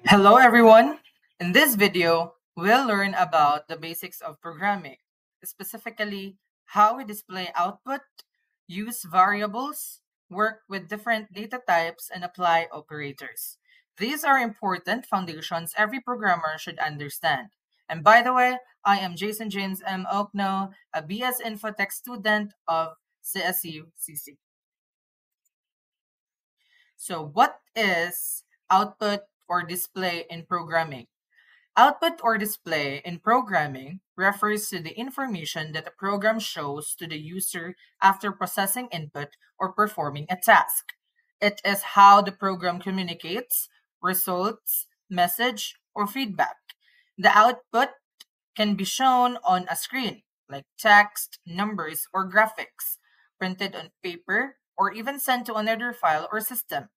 Hello everyone! In this video, we'll learn about the basics of programming, specifically how we display output, use variables, work with different data types, and apply operators. These are important foundations every programmer should understand. And by the way, I am Jason James M. Okno, a BS Infotech student of CSU CC. So what is output or display in programming? Output or display in programming refers to the information that a program shows to the user after processing input or performing a task. It is how the program communicates results, message, or feedback. The output can be shown on a screen, like text, numbers, or graphics, printed on paper, or even sent to another file or system.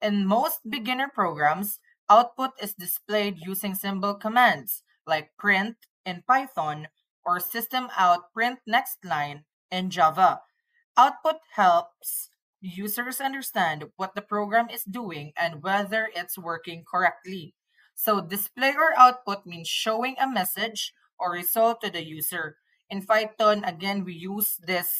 In most beginner programs, output is displayed using symbol commands like print in Python or system out print next line in Java. Output helps users understand what the program is doing and whether it's working correctly. So display or output means showing a message or result to the user. In Python, again, we use this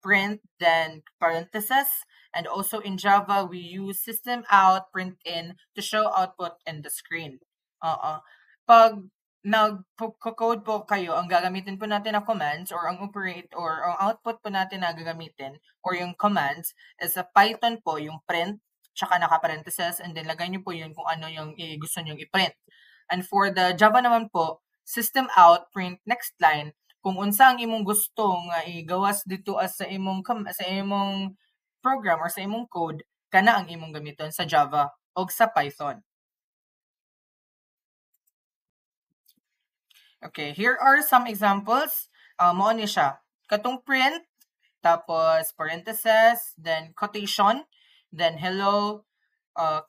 print, then parentheses. And also in Java, we use system out, print in to show output in the screen. Pag nag-code po kayo, ang gagamitin po natin na commands or ang operate or ang output po natin na gagamitin or yung commands is sa Python po yung print tsaka naka-parentheses and then lagay niyo po yun kung ano yung gusto niyo i-print. And for the Java naman po, system out, print next line, kung unsa ang imong gusto nga igawas dito as sa imong program or sa imong code, kana ang imong gamiton sa Java o sa Python. Okay, here are some examples. Mao ni siya. Katong print, tapos parentheses, then quotation, then hello,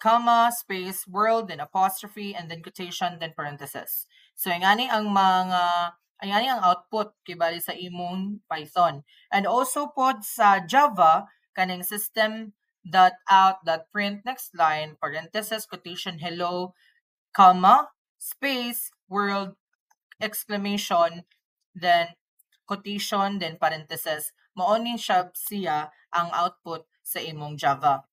comma, space, world, then apostrophe, and then quotation, then parentheses. So, ingani ang output kibali sa imong Python. And also pod sa Java, kaning system dot out dot print next line, parentheses, quotation, hello, comma, space, world, exclamation, then quotation, then parentheses. Mao ni siya ang output sa imong Java.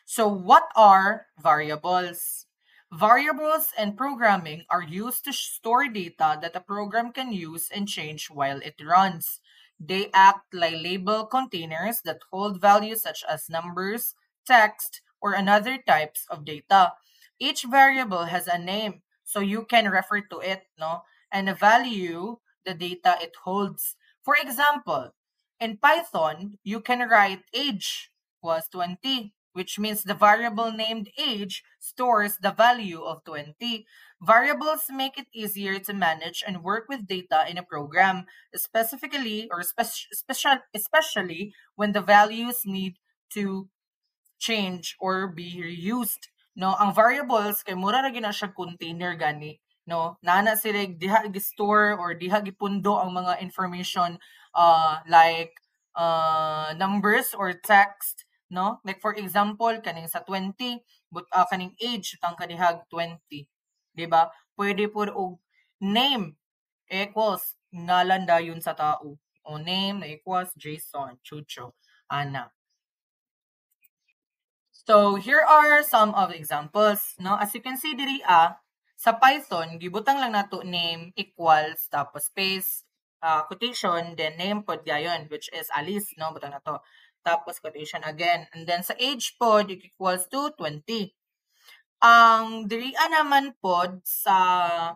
So what are variables? Variables in programming are used to store data that a program can use and change while it runs. They act like label containers that hold values such as numbers, text, or another types of data. Each variable has a name, so you can refer to it, no? And a value, the data it holds. For example, in Python, you can write age was 20, which means the variable named age stores the value of 20. Variables make it easier to manage and work with data in a program, especially when the values need to change or be reused. No, ang variables kay mura ra gina siya container gani, no? Nana sila diha gi-store or diha gipundo ang mga information like numbers or text, no? Like for example, kaning sa 20, but kaning age tang kanihag 20, di ba? Pwede po og name equals ngalan dayon sa tao. O name na equals Jason, Chucho, Ana. So here are some of the examples, no? As you can see diri sa Python gibutang lang nato name equals tapos space quotation then name pod gayon which is Alice, no? Butang nato. Tapos quotation again. And then sa age pod equals to 20. Ang diri naman pod sa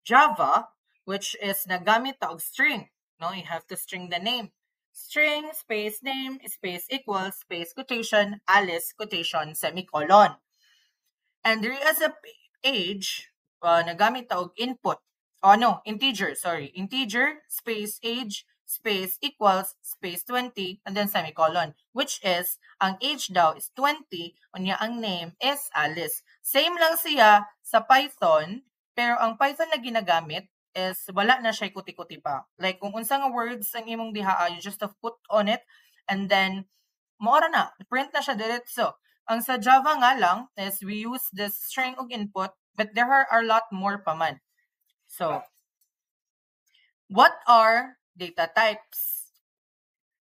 Java which is nagamit ta og string, no? You have to string the name. String, space name, space equals, space quotation, Alice, quotation, semicolon. And there is a age, nagamit ta og input. Integer, sorry. Integer, space age, space equals, space 20, and then semicolon. Which is, ang age daw is 20, unya ang name is Alice. Same lang siya sa Python, pero ang Python na ginagamit is wala na siya kuti-kuti pa. Like, kung unsa nga words ang imong dihaa, you just have put on it, and then, maora na, print na siya diretso. Ang sa Java nga lang is we use this string og input, but there are a lot more pa man. So, what are data types?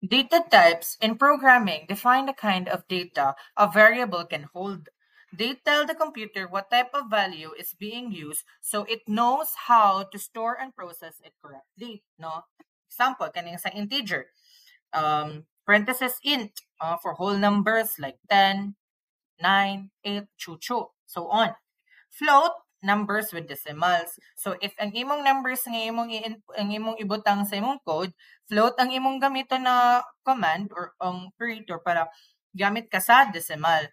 Data types in programming define the kind of data a variable can hold. They tell the computer what type of value is being used so it knows how to store and process it correctly. No? Example, kaning sa integer. Parenthesis int for whole numbers like 10, 9, 8, chu, so on. Float, numbers with decimals. So if ang imong numbers nga ang imong ibutang sa imong code, float ang imong gamito na command or ang operator para gamit ka sa decimal.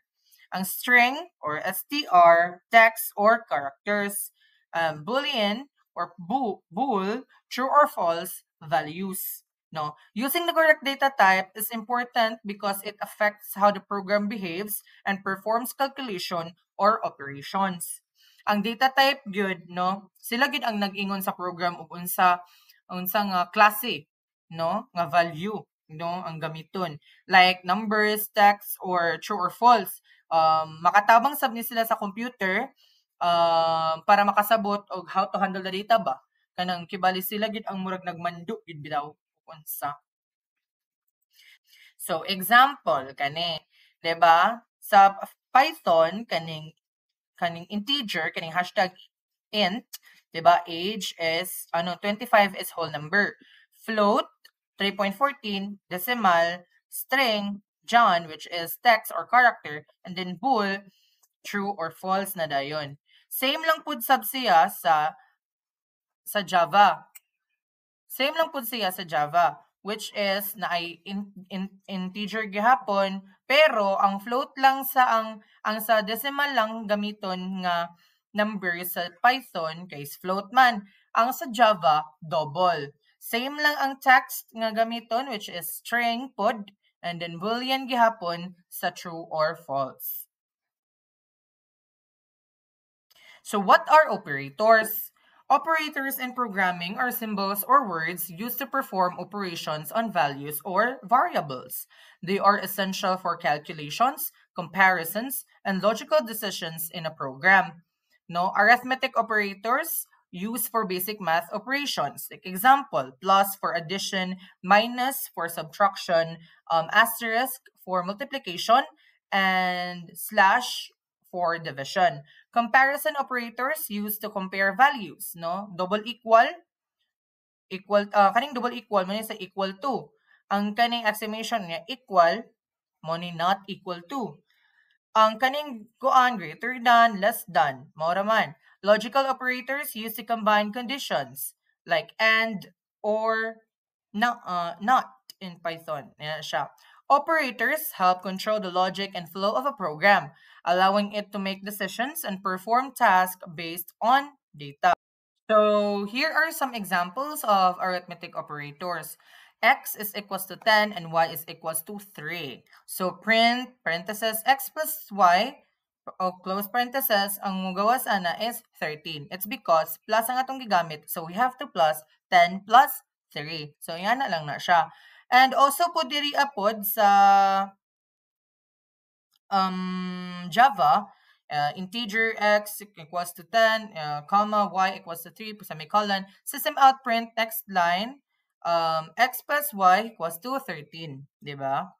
Ang string or str, text or characters, boolean or bool, true or false values. No, using the correct data type is important because it affects how the program behaves and performs calculation or operations. Ang data type gyud, no, sila gyud ang nag-ingon sa program ug unsa nga klase, no, nga value, no, ang gamiton. Like numbers, text or true or false. Makatabang sab ni sila sa computer para makasabot og how to handle the data ba. Kanang kibali sila gid ang murag nagmando gid bitaw unsa. So example kani, 'di ba? Sa Python kaning integer kaning hashtag int, 'di ba? Age is 25 is whole number. Float 3.14, decimal, string John which is text or character, and then bool true or false na dayon. Same lang pud sab siya sa Java. Same lang pud siya sa Java, which is na ay integer gihapon, pero ang float lang sa ang sa decimal lang gamiton nga number sa Python kay float man. Ang sa Java double. Same lang ang text nga gamiton which is string pod, and then boolean gihapon sa true or false. So what are operators? Operators in programming are symbols or words used to perform operations on values or variables. They are essential for calculations, comparisons, and logical decisions in a program. No, arithmetic operators used for basic math operations. Like example, plus for addition, minus for subtraction, asterisk for multiplication, and slash for division. Comparison operators used to compare values, no? Double equal, kaning double equal mo sa equal to. Ang kaning exclamation niya equal mo ni not equal to. Ang kaning kuan greater than, less than, mao ra man. Logical operators used to combine conditions like and or not in Python. Yan siya. Operators help control the logic and flow of a program, allowing it to make decisions and perform tasks based on data. So here are some examples of arithmetic operators. X is equals to 10 and y is equals to 3. So print parenthesis x plus y o close parenthesis, ang mugawas ana is 13. It's because plus ang atong gigamit. So we have to plus 10 plus 3. So yan na lang na siya. And also po diri apod sa Java, integer x equals to 10, comma, y equals to 3, semicolon, system out print, next line, x plus y equals to 13, di ba?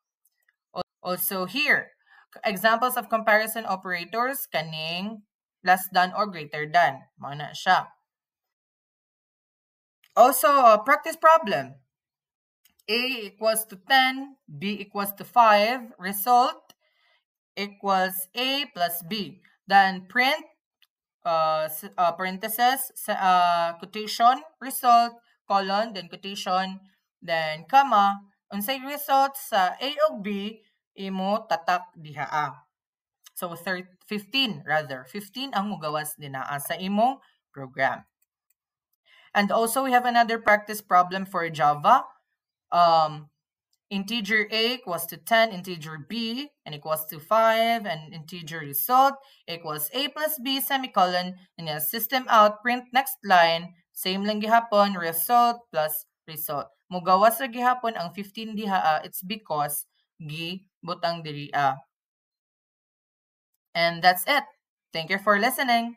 Also here, examples of comparison operators, kaning less than or greater than, mana siya. Also, practice problem. A equals to 10, B equals to 5, result equals A plus B. Then print parenthesis, quotation, result, colon, then quotation, then comma, unsay result sa A o B, imo tatak dihaa. So 15 rather, 15 ang mugawas dinaa sa imong program. And also we have another practice problem for Java. Integer A equals to 10, integer B and equals to 5, and integer result equals A plus B semicolon, and then system out, print next line, same lang gihapon, result plus result. Mugawas ra gihapon ang 15 diha, it's because gi butang diri And that's it. Thank you for listening.